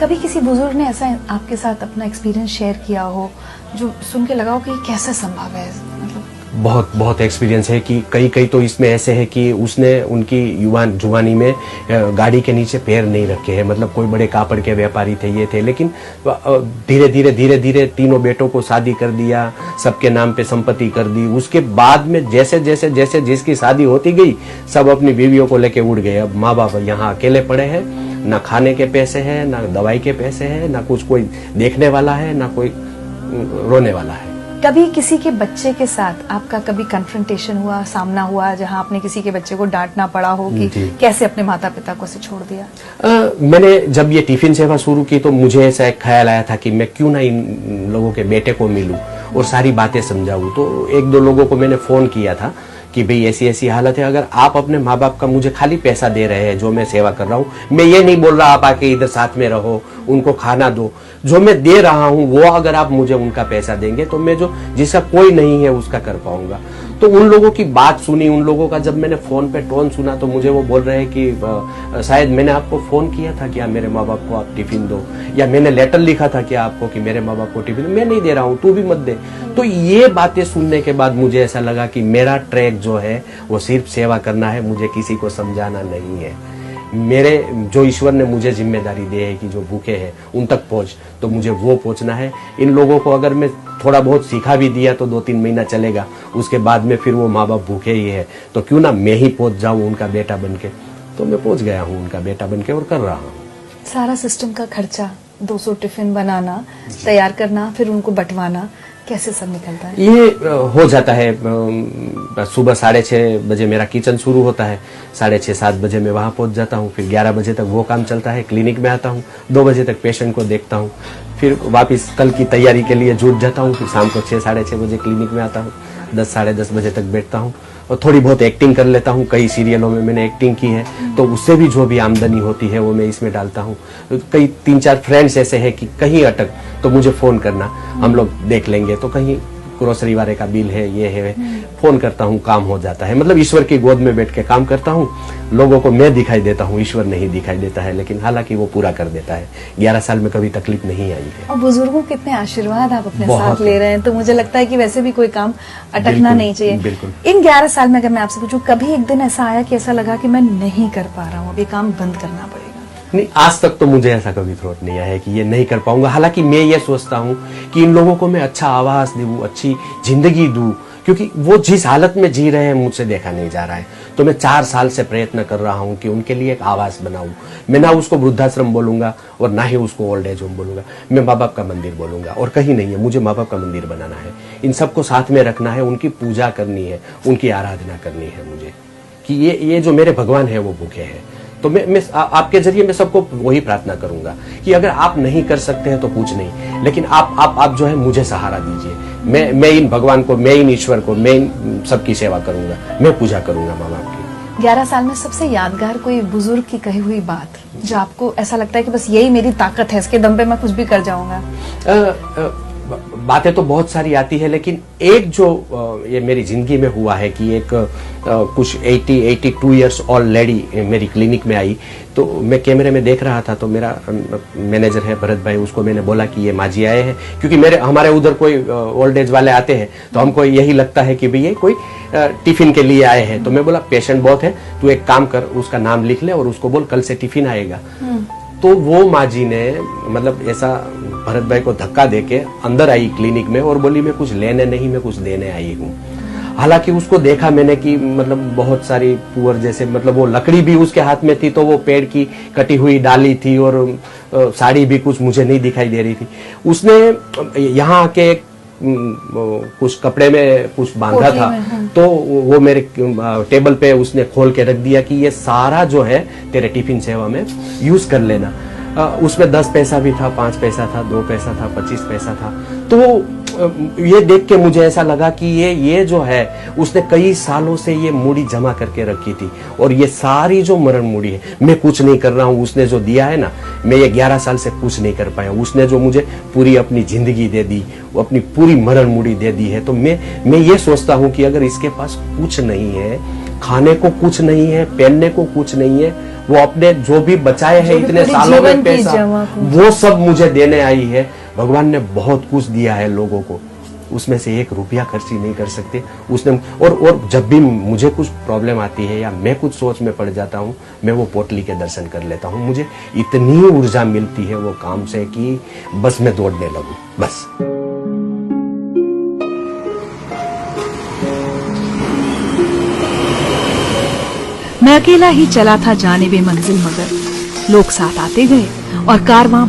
कभी किसी बुजुर्ग ने ऐसा आपके साथ अपना एक्सपीरियंस शेयर किया हो जो सुन के लगा हो कि ये कैसे संभव है? मतलब बहुत बहुत एक्सपीरियंस है कि कई तो इसमें ऐसे है कि उसने उनकी जुवानी में गाड़ी के नीचे पैर नहीं रखे हैं। मतलब कोई बड़े कापड़ के व्यापारी थे, ये थे, लेकिन धीरे धीरे तीनों बेटों को शादी कर दिया, सबके नाम पे संपत्ति कर दी। उसके बाद में जैसे जैसे जैसे जिसकी शादी होती गई सब अपनी बीवियों को लेके उड़ गए। अब माँ बाप यहाँ अकेले पड़े हैं, ना खाने के पैसे हैं, ना दवाई के पैसे हैं, ना कुछ कोई देखने वाला है, ना कोई रोने वाला है। कभी किसी के बच्चे के साथ आपका कभी कन्फ्रंटेशन हुआ, सामना हुआ, जहां आपने किसी के बच्चे को डांटना पड़ा हो कि कैसे अपने माता पिता को से छोड़ दिया? मैंने जब ये टिफिन सेवा शुरू की तो मुझे ऐसा एक ख्याल आया था कि मैं क्यों ना इन लोगों के बेटे को मिलूं और सारी बातें समझाऊं। तो एक दो लोगों को मैंने फोन किया था कि भाई ऐसी ऐसी हालत है, अगर आप अपने माँ बाप का मुझे खाली पैसा दे रहे हैं जो मैं सेवा कर रहा हूँ, मैं ये नहीं बोल रहा आप आके इधर साथ में रहो, उनको खाना दो, जो मैं दे रहा हूँ वो अगर आप मुझे उनका पैसा देंगे तो मैं जो जिसका कोई नहीं है उसका कर पाऊंगा। तो उन लोगों की बात सुनी, उन लोगों का जब मैंने फोन पे टोन सुना तो मुझे वो बोल रहे हैं कि शायद मैंने आपको फोन किया था क्या मेरे माँ बाप को आप टिफिन दो, या मैंने लेटर लिखा था क्या आपको कि मेरे माँ बाप को टिफिन, मैं नहीं दे रहा हूँ, तू भी मत दे। तो ये बातें सुनने के बाद मुझे ऐसा लगा कि मेरा ट्रैक जो है वो सिर्फ सेवा करना है, मुझे किसी को समझाना नहीं है। मेरे जो ईश्वर ने मुझे जिम्मेदारी दी है कि जो भूखे हैं उन तक पहुंच, तो मुझे वो पहुंचना है। इन लोगों को अगर मैं थोड़ा बहुत सिखा भी दिया तो 2-3 महीना चलेगा, उसके बाद में फिर वो माँ बाप भूखे ही है, तो क्यों ना मैं ही पहुंच जाऊं उनका बेटा बनके। तो मैं पहुंच गया हूं उनका बेटा बनके और कर रहा हूं। सारा सिस्टम का खर्चा, 200 टिफिन बनाना, तैयार करना, फिर उनको बंटवाना, कैसे सब निकलता है? ये हो जाता है। सुबह 6:30 बजे मेरा किचन शुरू होता है, 6:30-7 बजे मैं वहां पहुंच जाता हूं, फिर 11 बजे तक वो काम चलता है। क्लिनिक में आता हूं, 2 बजे तक पेशेंट को देखता हूं, फिर वापस कल की तैयारी के लिए जुट जाता हूं, फिर शाम को 6-6:30 बजे क्लिनिक में आता हूं, 10-10:30 बजे तक बैठता हूं और थोड़ी बहुत एक्टिंग कर लेता हूं। कई सीरियलों में मैंने एक्टिंग की है, तो उससे भी जो भी आमदनी होती है वो मैं इसमें डालता हूं। कई 3-4 फ्रेंड्स ऐसे हैं कि कहीं अटक तो मुझे फोन करना, हम लोग देख लेंगे। तो कहीं ग्रोसरी वाले का बिल है, ये है, फोन करता हूँ, काम हो जाता है। मतलब ईश्वर की गोद में बैठ के काम करता हूँ। लोगों को मैं दिखाई देता हूँ, ईश्वर नहीं दिखाई देता है, लेकिन हालांकि वो पूरा कर देता है। 11 साल में कभी तकलीफ नहीं आई है। और बुजुर्गों के इतने आशीर्वाद आप अपने साथ ले रहे हैं, तो मुझे लगता है कि वैसे भी कोई काम अटकना नहीं चाहिए। बिल्कुल। इन 11 साल में अगर मैं आपसे पूछूं, कभी एक दिन ऐसा आया कि ऐसा लगा कि मैं नहीं कर पा रहा हूँ, अब ये काम बंद करना पड़ेगा? नहीं, आज तक तो मुझे ऐसा कभी थॉट नहीं आया है कि ये नहीं कर पाऊंगा। हालांकि मैं ये सोचता हूँ कि इन लोगों को मैं अच्छा आवास दूं, अच्छी जिंदगी दूं, क्योंकि वो जिस हालत में जी रहे हैं मुझसे देखा नहीं जा रहा है। तो मैं 4 साल से प्रयत्न कर रहा हूँ कि उनके लिए एक आवास बनाऊं। मैं ना उसको वृद्धाश्रम बोलूंगा और ना ही उसको ओल्ड एज होम बोलूंगा, मैं माँ बाप का मंदिर बोलूंगा। और कहीं नहीं है, मुझे माँ बाप का मंदिर बनाना है, इन सबको साथ में रखना है, उनकी पूजा करनी है, उनकी आराधना करनी है मुझे, कि ये जो मेरे भगवान है वो भूखे हैं। तो मैं आपके जरिए मैं सबको वही प्रार्थना करूंगा कि अगर आप नहीं कर सकते हैं तो कुछ नहीं, लेकिन आप जो है मुझे सहारा दीजिए। मैं इन भगवान को, मैं इन ईश्वर को, मैं इन सबकी सेवा करूंगा, मैं पूजा करूंगा माँ बाप की। 11 साल में सबसे यादगार कोई बुजुर्ग की कही हुई बात जो आपको ऐसा लगता है कि बस यही मेरी ताकत है, इसके दम पे मैं कुछ भी कर जाऊंगा? बातें तो बहुत सारी आती है, लेकिन एक जो ये मेरी जिंदगी में हुआ है कि एक कुछ 82 इयर्स ओल्ड लेडी मेरी क्लिनिक में आई। तो मैं कैमरे में देख रहा था, तो मेरा मैनेजर है भरत भाई, उसको मैंने बोला कि ये माँ जी आए हैं, क्योंकि हमारे उधर कोई ओल्ड एज वाले आते हैं तो हमको यही लगता है कि भैया कोई टिफिन के लिए आए हैं। तो मैं बोला पेशेंट बहुत है, तू एक काम कर, उसका नाम लिख ले और उसको बोल कल से टिफिन आएगा। तो वो माँ जी ने मतलब ऐसा भरत भाई को धक्का देके अंदर आई क्लिनिक में और बोली मैं कुछ लेने नहीं, मैं कुछ देने आई हूँ। हालांकि उसको देखा मैंने कि मतलब बहुत सारी पुअर जैसे, मतलब वो लकड़ी भी उसके हाथ में थी, तो वो पेड़ की कटी हुई डाली थी और साड़ी भी कुछ मुझे नहीं दिखाई दे रही थी। उसने यहाँ आके कुछ कपड़े में कुछ बांधा था, तो वो मेरे टेबल पे उसने खोल के रख दिया कि ये सारा जो है तेरे टिफिन सेवा में यूज कर लेना। उसमें 10 पैसा भी था, 5 पैसा था, 2 पैसा था, 25 पैसा था। तो ये देख के मुझे ऐसा लगा कि ये जो है उसने कई सालों से ये मूड़ी जमा करके रखी थी, और ये सारी जो मरण मूड़ी है मैं कुछ नहीं कर रहा हूँ। उसने जो दिया है ना, मैं ये 11 साल से कुछ नहीं कर पाया। उसने जो मुझे पूरी अपनी जिंदगी दे दी, वो अपनी पूरी मरण मूड़ी दे दी है। तो मैं ये सोचता हूँ कि अगर इसके पास कुछ नहीं है, खाने को कुछ नहीं है, पहनने को कुछ नहीं है, वो अपने जो भी बचाए हैं इतने पूरी सालों जीवन में की पैसा, जमा पूंजी। वो सब मुझे देने आई है। भगवान ने बहुत कुछ दिया है लोगों को, उसमें से 1 रुपया खर्च ही नहीं कर सकते उसने। और जब भी मुझे कुछ प्रॉब्लम आती है या मैं कुछ सोच में पड़ जाता हूँ, मैं वो पोटली के दर्शन कर लेता हूँ। मुझे इतनी ऊर्जा मिलती है वो काम से कि बस मैं दौड़ने लगूं बस। मैं अकेला ही चला था जाने बे मंजिल, मगर लोग साथ आते गए और कारवां